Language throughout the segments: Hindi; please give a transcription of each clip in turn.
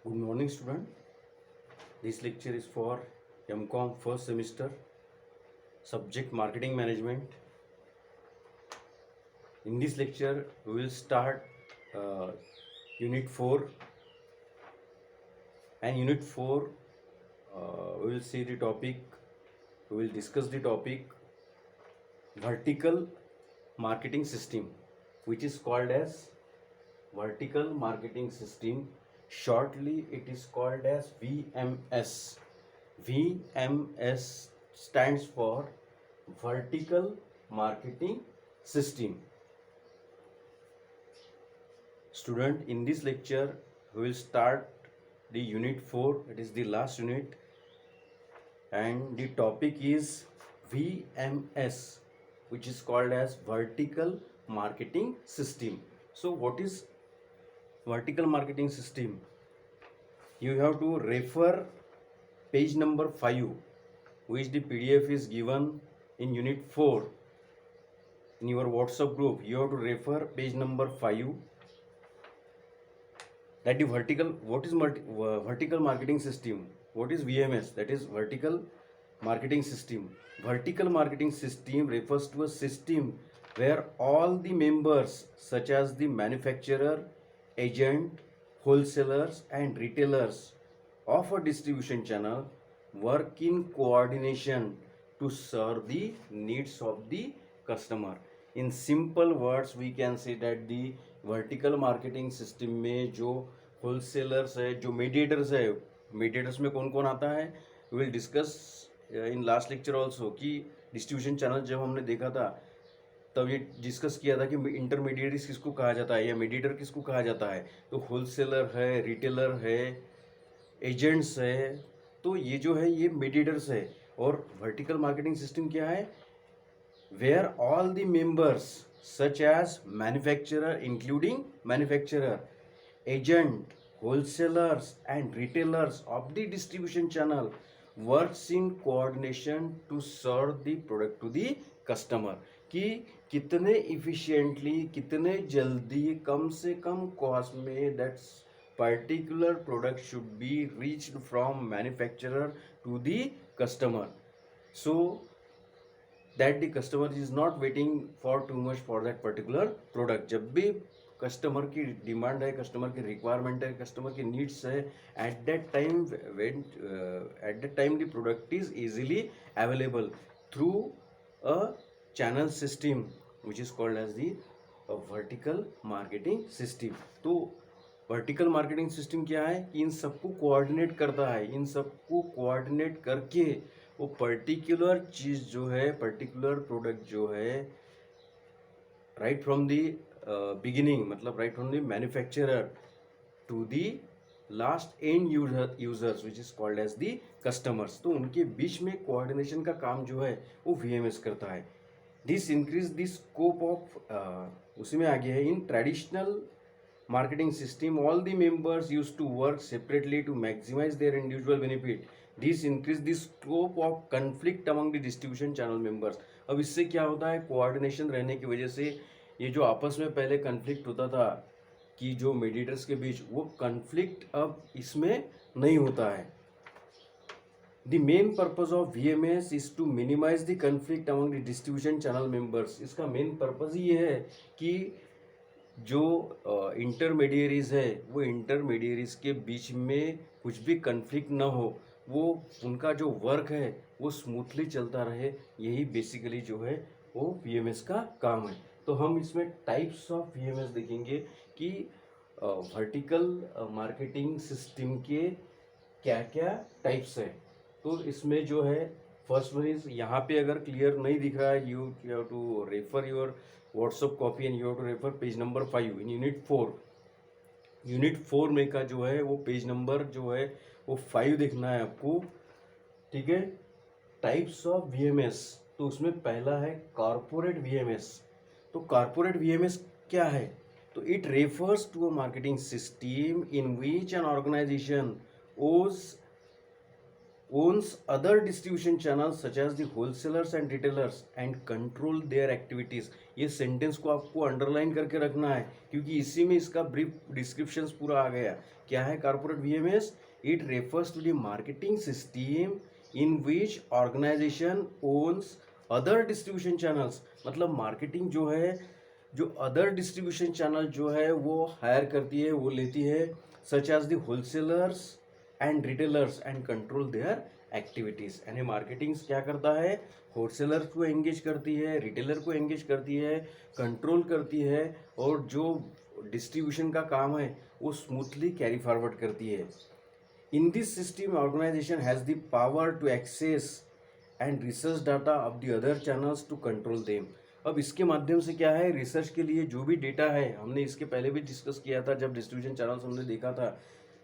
Good morning, student. This lecture is for MCOM first semester, subject marketing management. In this lecture, we will start uh, Unit 4, and Unit 4 we will see the topic, we will discuss the topic vertical marketing system, which is called as vertical marketing system. Shortly, it is called as VMS. VMS stands for vertical marketing system. Student, in this lecture we will start the unit 4. It is the last unit, and the topic is VMS, which is called as vertical marketing system. So what is vertical marketing system? You have to refer page number 5, which the PDF is given in unit 4 in your WhatsApp group. You have to refer page number 5, that the vertical marketing system. What is VMS? That is vertical marketing system. Vertical marketing system refers to a system where all the members, such as the manufacturer, agent, wholesalers and retailers of a distribution channel, work in coordination to serve the needs of the customer. In simple words, we can say that the vertical marketing system में जो होलसेलर्स है, जो मीडिएटर्स है, मीडिएटर्स में कौन कौन आता है, we will discuss in last lecture also कि डिस्ट्रीब्यूशन चैनल जब हमने देखा था तब ये डिस्कस किया था कि इंटरमीडिएटरीज किसको कहा जाता है या मीडिएटर किसको कहा जाता है. तो होलसेलर है, रिटेलर है, एजेंट्स है, तो ये जो है ये मीडिएटर्स है. और वर्टिकल मार्केटिंग सिस्टम क्या है? where all the members such as manufacturer, including manufacturer, agent, wholesalers and retailers of the distribution channel works in coordination to serve the product to the customer. कि कितने efficiently, कितने जल्दी, कम से कम cost में that particular product should be reached from manufacturer to the customer, so that the customer is not waiting for too much for that particular product. जब भी कस्टमर की डिमांड है, कस्टमर की रिक्वायरमेंट है, कस्टमर की नीड्स है, at that time the product is easily available through a channel system which is called as the vertical marketing system. तो वर्टिकल मार्केटिंग सिस्टम क्या है? इन सबको कोऑर्डिनेट करता है. इन सबको कोऑर्डिनेट करके वो पर्टिकुलर चीज़ जो है, पर्टिकुलर प्रोडक्ट जो है, राइट फ्रॉम दी बिगिनिंग, मतलब right from the manufacturer to the last end users which is called as the customers, तो उनके बीच में कोऑर्डिनेशन का काम जो है वो VMS करता है. This increase the scope of, उसी में आगे है, in traditional marketing system all the members used to work separately to maximize their individual benefit. This increase the scope of conflict among the distribution channel members. अब इससे क्या होता है? कोऑर्डिनेशन रहने की वजह से ये जो आपस में पहले कन्फ्लिक्ट होता था कि जो मीडिएटर्स के बीच, वो कन्फ्लिक्ट अब इसमें नहीं होता है. The main purpose of VMS is to minimize the conflict among the distribution channel members. इसका मेन पर्पज ही ये है कि जो इंटरमीडियरीज है, वो इंटरमीडियरीज के बीच में कुछ भी कन्फ्लिक्ट ना हो, वो उनका जो वर्क है वो स्मूथली चलता रहे. यही बेसिकली जो है वो VMS का काम है. तो हम इसमें टाइप्स ऑफ VMS देखेंगे कि वर्टिकल मार्केटिंग सिस्टम के क्या क्या टाइप्स है. तो इसमें जो है फर्स्ट वन इज, यहाँ पे अगर क्लियर नहीं दिख रहा है, you have to refer your WhatsApp copy and you have to refer page number 5 in unit 4. Unit 4 में का जो है वो पेज नंबर जो है वो 5 देखना है आपको. ठीक है. टाइप्स ऑफ VMS, तो उसमें पहला है कॉर्पोरेट VMS. तो कॉर्पोरेट VMS क्या है? तो it refers to a marketing system in which an organization owns other distribution channels such as the wholesalers and retailers and control their activities. ये सेंटेंस को आपको अंडरलाइन करके रखना है क्योंकि इसी में इसका ब्रीफ डिस्क्रिप्शन पूरा आ गया. क्या है corporate VMS? It refers to the marketing system in which organization owns other distribution channels. मतलब मार्केटिंग जो है, जो अदर डिस्ट्रीब्यूशन चैनल जो है वो हायर करती है, वो लेती है, such as the wholesalers and retailers and control their activities. यानी मार्केटिंग क्या करता है? होलसेलर को एंगेज करती है, रिटेलर को एंगेज करती है, कंट्रोल करती है, और जो डिस्ट्रीब्यूशन का काम है वो स्मूथली कैरी फॉरवर्ड करती है. In this system organization has the power to access and research data of the other channels to control them. अब इसके माध्यम से क्या है, रिसर्च के लिए जो भी डेटा है, हमने इसके पहले भी डिस्कस किया था जब डिस्ट्रीब्यूशन चैनल्स हमने देखा था.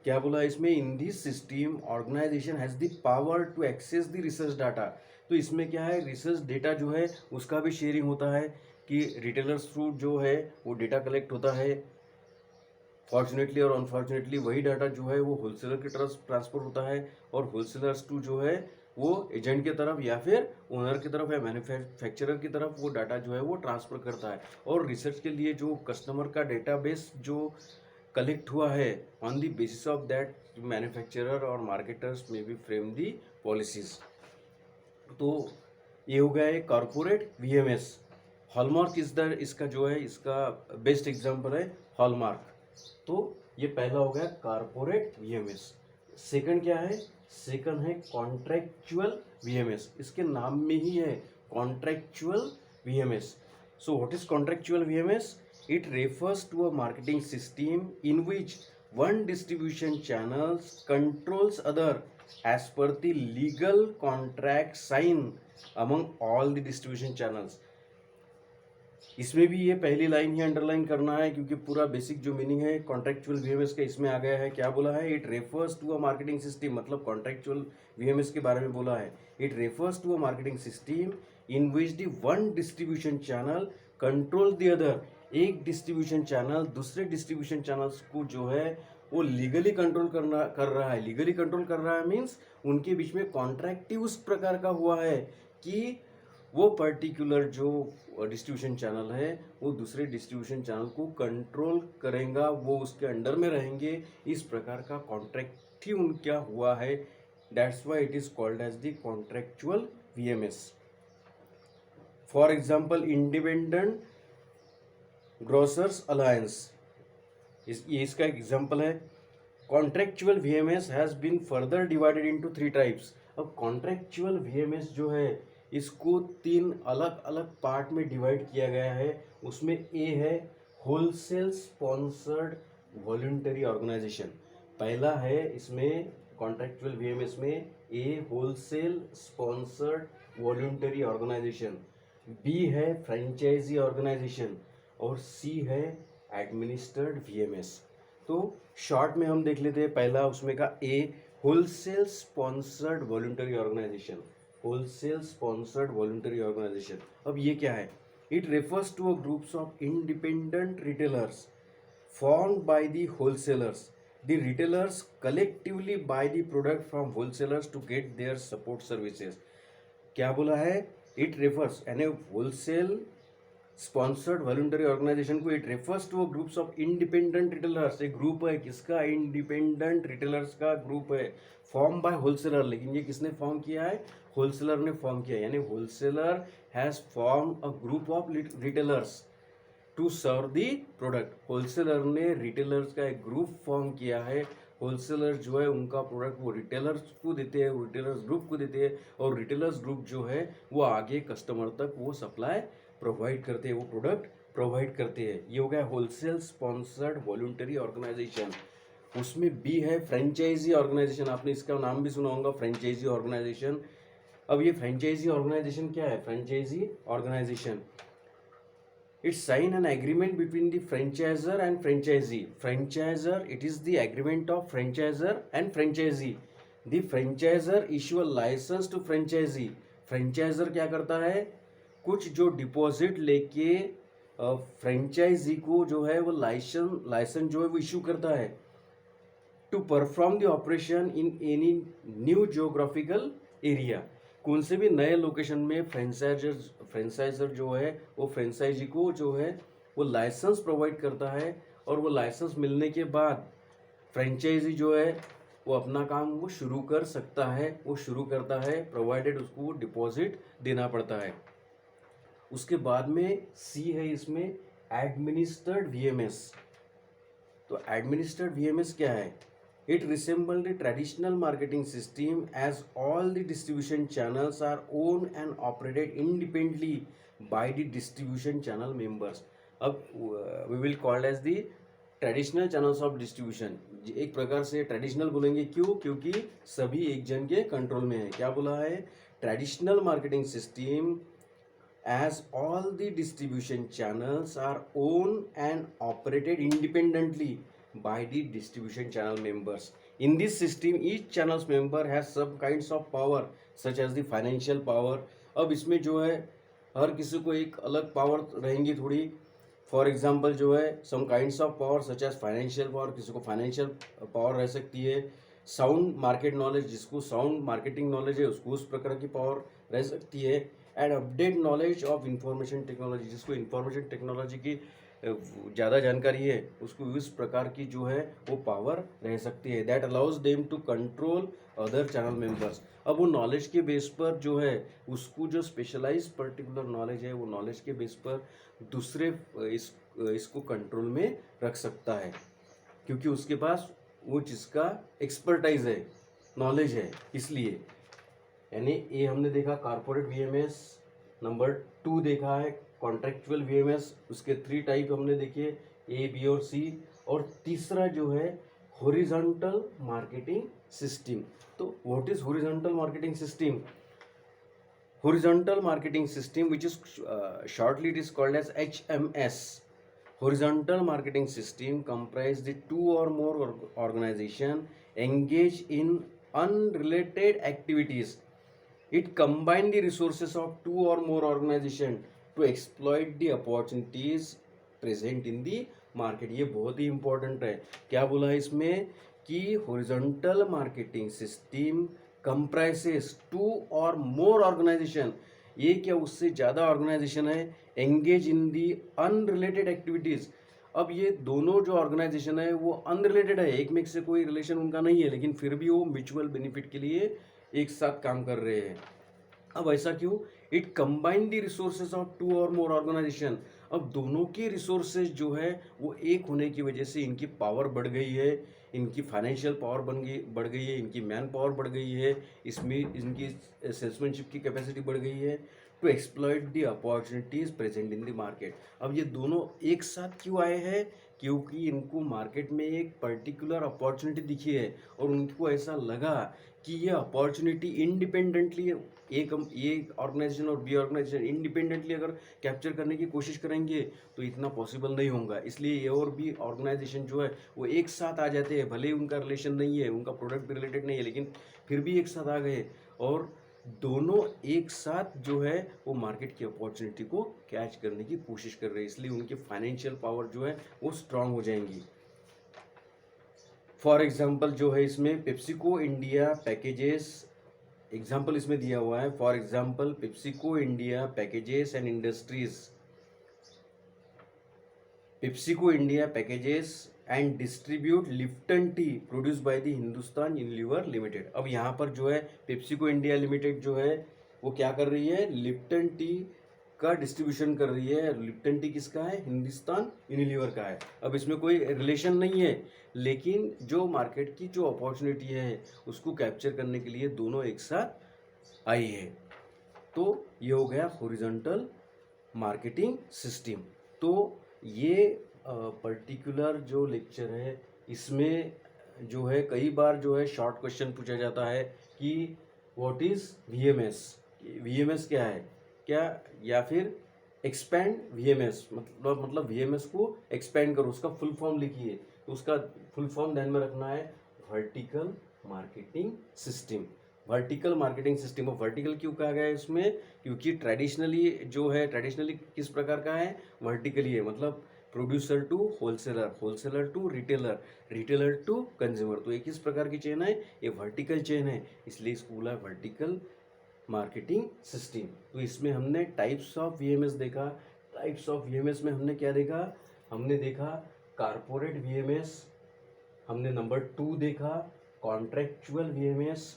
क्या बोला इसमें? In this system organization has the power to access the research data. तो इसमें क्या है, रिसर्च डेटा जो है उसका भी शेयरिंग होता है कि रिटेलर्स थ्रू जो है वो डेटा कलेक्ट होता है. फॉर्चुनेटली और अनफॉर्चुनेटली वही डाटा जो है वो होलसेलर की तरफ ट्रांसफर होता है, और होलसेलर्स टू जो है वो एजेंट की तरफ या फिर ओनर की तरफ या मैन्युफैक्चरर की तरफ वो डाटा जो है वो ट्रांसफर करता है. और रिसर्च के लिए जो कस्टमर का डेटाबेस जो कलेक्ट हुआ है, on the basis of that manufacturer और मार्केटर्स में बी फ्रेम दी पॉलिसीज. तो ये हो गया है corporate VMS. Hallmark is the, इसका जो है इसका बेस्ट एग्जांपल है हॉलमार्क. तो ये पहला हो गया कॉर्पोरेट वीएमएस. सेकंड क्या है? सेकंड है कॉन्ट्रेक्चुअल वीएमएस. इसके नाम में ही है contractual VMS. So what is contractual VMS? It refers to a marketing system in which one distribution channels controls other as per the legal contract signed among all the distribution channels. इसमें भी ये पहली लाइन ही अंडरलाइन करना है क्योंकि पूरा बेसिक जो मीनिंग है कॉन्ट्रेक्चुअल वीएमएस का इसमें आ गया है. क्या बोला है? It refers to a marketing system. मतलब कॉन्ट्रेक्चुअल वीएमएस के बारे में बोला है. It refers to a marketing system in which the one distribution channel control the other. एक डिस्ट्रीब्यूशन चैनल दूसरे डिस्ट्रीब्यूशन चैनल्स को जो है वो लीगली कंट्रोल कर रहा है. लीगली कंट्रोल कर रहा है मीन्स उनके बीच में कॉन्ट्रैक्ट ही उस प्रकार का हुआ है कि वो पर्टिकुलर जो डिस्ट्रीब्यूशन चैनल है वो दूसरे डिस्ट्रीब्यूशन चैनल को कंट्रोल करेगा, वो उसके अंडर में रहेंगे. इस प्रकार का कॉन्ट्रैक्ट ही उनका हुआ है. That's why it is called as the contractual VMS. For example independent grocers alliance, ये इसका एग्जांपल है. Contractual VMS has been further divided into 3 types. अब कॉन्ट्रेक्चुअल वीएमएस जो है इसको 3 अलग अलग पार्ट में डिवाइड किया गया है. उसमें ए है होलसेल स्पॉन्सर्ड वॉलंटरी ऑर्गेनाइजेशन. पहला है इसमें कॉन्ट्रेक्चुअल वीएमएस में A wholesale sponsored voluntary organisation, B है फ्रेंचाइजी ऑर्गेनाइजेशन, और सी है एडमिनिस्टर्ड वीएमएस. तो शॉर्ट में हम देख लेते हैं. पहला उसमें का A wholesale sponsored voluntary organisation. Wholesale sponsored voluntary organisation. अब ये क्या है? It refers to a groups of independent retailers formed by the wholesalers. The retailers collectively buy the product from wholesalers to get their support services. क्या बोला है? इट रेफर्स यानी होलसेल स्पॉन्सर्ड वॉलंटरी ऑर्गेनाइजेशन को it refers two groups of independent retailers. एक ग्रुप है किसका? इंडिपेंडेंट रिटेलर्स का ग्रुप है, फॉर्म बाय होलसेलर. लेकिन ये किसने फॉर्म किया है? होलसेलर ने फॉर्म किया. यानी wholesaler has form a group of retailers to serve the product. Wholesaler ने रिटेलर्स का एक ग्रुप फॉर्म किया है. होलसेलर जो है उनका प्रोडक्ट वो रिटेलर्स को देते हैं, रिटेलर्स ग्रुप को देते हैं, और रिटेलर्स ग्रुप जो है वो आगे कस्टमर तक वो सप्लाई प्रोवाइड करते हैं, वो प्रोडक्ट प्रोवाइड करते हैं. ये हो गया होलसेल स्पॉन्सर्ड वॉलंटरी ऑर्गेनाइजेशन. उसमें बी है फ्रेंचाइजी ऑर्गेनाइजेशन. आपने इसका नाम भी सुना होगा, फ्रेंचाइजी ऑर्गेनाइजेशन. अब ये फ्रेंचाइजी ऑर्गेनाइजेशन क्या है? Franchisee organization it sign an agreement between the franchisor and franchisee. Franchisor, it is the agreement of franchisor and franchisee. The franchisor issue a license to franchisee. franchisor क्या करता है? कुछ जो डिपॉजिट लेके फ्रेंचाइजी को जो है वो लाइसेंस जो है वो इशू करता है. To perform the operation in any new geographical area. कौन से भी नए लोकेशन में फ्रेंचाइजर जो है वो फ्रेंचाइजी को जो है वो लाइसेंस प्रोवाइड करता है, और वो लाइसेंस मिलने के बाद फ्रेंचाइजी जो है वो अपना काम वो शुरू कर सकता है, वो शुरू करता है, प्रोवाइडेड उसको डिपॉजिट देना पड़ता है। उसके बाद में सी है इसमें एडमिनिस्टर्ड वीएमएस। तो एडमिनिस्टर्ड वीएमएस क्या है? It resemble the traditional marketing system as all the distribution channels are own and operated independently by the distribution channel members. अब we will called as the traditional channels of distribution. एक प्रकार से ट्रेडिशनल बोलेंगे, क्यों? क्योंकि सभी एक जन के कंट्रोल में है। क्या बोला है? Traditional marketing system as all the distribution channels are owned and operated independently by the distribution channel members. In this system, each channel's member has some kinds of power such as the financial power. अब इसमें जो है हर किसी को एक अलग पावर रहेंगी थोड़ी। फॉर एग्जाम्पल जो है some kinds of power such as financial power, किसी को फाइनेंशियल पावर रह सकती है। साउंड मार्केट नॉलेज, जिसको साउंड मार्केटिंग नॉलेज है उसको उस प्रकार की पावर रह सकती है। And update knowledge of information technology, जिसको इंफॉर्मेशन टेक्नोलॉजी की ज़्यादा जानकारी है उसको इस प्रकार की जो है वो पावर रह सकती है। That allows them to control other channel members. अब वो नॉलेज के बेस पर जो है उसको जो स्पेशलाइज पर्टिकुलर नॉलेज है वो नॉलेज के बेस पर दूसरे इसको कंट्रोल में रख सकता है, क्योंकि उसके पास वो जिसका एक्सपर्टाइज है, नॉलेज है, इसलिए। यानी ये हमने देखा कॉर्पोरेट वीएमएस। नंबर 2 देखा है कॉन्ट्रेक्चुअल वीएमएस। उसके 3 टाइप हमने देखे, ए, बी और सी। और तीसरा जो है हॉरिजॉन्टल मार्केटिंग सिस्टम। तो what is horizontal marketing system? Horizontal marketing system, which is shortly it is called as HMS. Horizontal marketing system comprise the 2 or more organization engage in unrelated activities. It combine the resources of 2 or more organization to exploit the opportunities present in the market. ये बहुत ही important है। क्या बोला है इसमें कि horizontal marketing system comprises 2 or more organization, ये क्या उससे ज़्यादा ऑर्गेनाइजेशन है, engage in the unrelated activities. अब ये दोनों जो ऑर्गेनाइजेशन है वो अनरिलेटेड है, एक में से कोई रिलेशन उनका नहीं है, लेकिन फिर भी वो म्यूचुअल बेनिफिट के लिए एक साथ काम कर रहे हैं। अब ऐसा क्यों? It combine the resources of 2 और मोर ऑर्गेनाइजेशन। अब दोनों के रिसोर्सेज जो है वो एक होने की वजह से इनकी पावर बढ़ गई है, इनकी फाइनेंशियल पावर बढ़ गई है, इनकी मैन पावर बढ़ गई है, इसमें इनकी सेल्समैनशिप की कैपेसिटी बढ़ गई है to exploit the opportunities present in the market. अब ये दोनों एक साथ क्यों आए हैं? क्योंकि इनको मार्केट में एक पर्टिकुलर अपॉर्चुनिटी दिखी है और उनको ऐसा लगा कि ये अपॉर्चुनिटी इंडिपेंडेंटली एक ऑर्गेनाइजेशन और बी ऑर्गेनाइजेशन इंडिपेंडेंटली अगर कैप्चर करने की कोशिश करेंगे तो इतना पॉसिबल नहीं होगा। इसलिए ए और बी ऑर्गेनाइजेशन जो है वो एक साथ आ जाते हैं, भले ही उनका रिलेशन नहीं है, उनका प्रोडक्ट भी रिलेटेड नहीं है, लेकिन फिर भी एक साथ आ गए और दोनों एक साथ जो है वो मार्केट की अपॉर्चुनिटी को कैच करने की कोशिश कर रहे हैं। इसलिए उनकी फाइनेंशियल पावर जो है वो स्ट्रांग हो जाएंगी। फॉर एग्जाम्पल जो है इसमें पेप्सिको इंडिया पैकेजेस, एग्जाम्पल इसमें दिया हुआ है। For example PepsiCo India packages and industries, PepsiCo India packages and distribute Lipton T produce by the Hindustan Unilever limited. अब यहाँ पर जो है पेप्सिको इंडिया लिमिटेड जो है वो क्या कर रही है? लिप्टन टी का डिस्ट्रीब्यूशन कर रही है। लिप्टन टी किसका है? हिंदुस्तान यूनिलीवर का है। अब इसमें कोई रिलेशन नहीं है, लेकिन जो मार्केट की जो अपॉर्चुनिटी है उसको कैप्चर करने के लिए दोनों एक साथ आई है। तो ये हो गया हॉरिजॉन्टल मार्केटिंग सिस्टम। तो ये पर्टिकुलर जो लेक्चर है इसमें जो है कई बार जो है शॉर्ट क्वेश्चन पूछा जाता है कि व्हाट इज वीएमएस, वीएमएस क्या है, क्या, या फिर एक्सपेंड वीएमएस, मतलब वीएमएस को एक्सपेंड करो, उसका फुल फॉर्म लिखिए। तो उसका फुल फॉर्म ध्यान में रखना है vertical marketing system. Vertical marketing system. और वर्टिकल क्यों कहा गया है इसमें? क्योंकि ट्रेडिशनली जो है, ट्रेडिशनली किस प्रकार का है? वर्टिकली है, मतलब producer to wholesaler, wholesaler to retailer, retailer to consumer. तो ये किस प्रकार की चेन है? ये वर्टिकल चेन है, इसलिए इसको बोला वर्टिकल मार्केटिंग सिस्टम। तो इसमें हमने टाइप्स ऑफ वीएमएस देखा। टाइप्स ऑफ वीएमएस में हमने क्या देखा? हमने देखा कारपोरेट वीएमएस, हमने नंबर 2 देखा कॉन्ट्रेक्चुअल वीएमएस।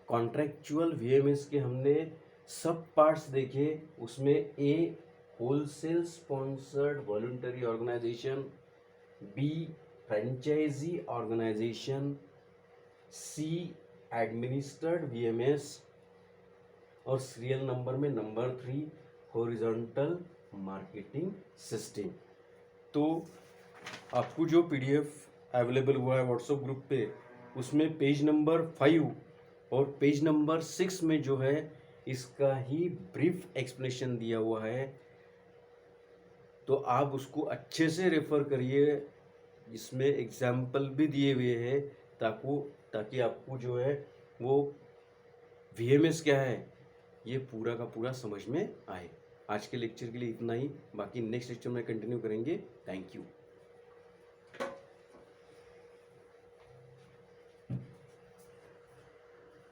कॉन्ट्रेक्चुअल वीएमएस के हमने सब पार्ट्स देखे, उसमें A wholesale sponsored voluntary organisation, B franchisee organisation, C administered VMS, और सीरियल नंबर में नंबर 3 हॉरिजॉन्टल मार्केटिंग सिस्टम। तो आपको जो पीडीएफ अवेलेबल हुआ है व्हाट्सएप ग्रुप पे, उसमें पेज नंबर 5 और पेज नंबर 6 में जो है इसका ही ब्रीफ एक्सप्लेनेशन दिया हुआ है। तो आप उसको अच्छे से रेफर करिए, इसमें एग्जाम्पल भी दिए हुए हैं ताकि आपको जो है वो वीएमएस क्या है ये पूरा का पूरा समझ में आए। आज के लेक्चर के लिए इतना ही, बाकी नेक्स्ट लेक्चर में कंटिन्यू करेंगे। Thank you.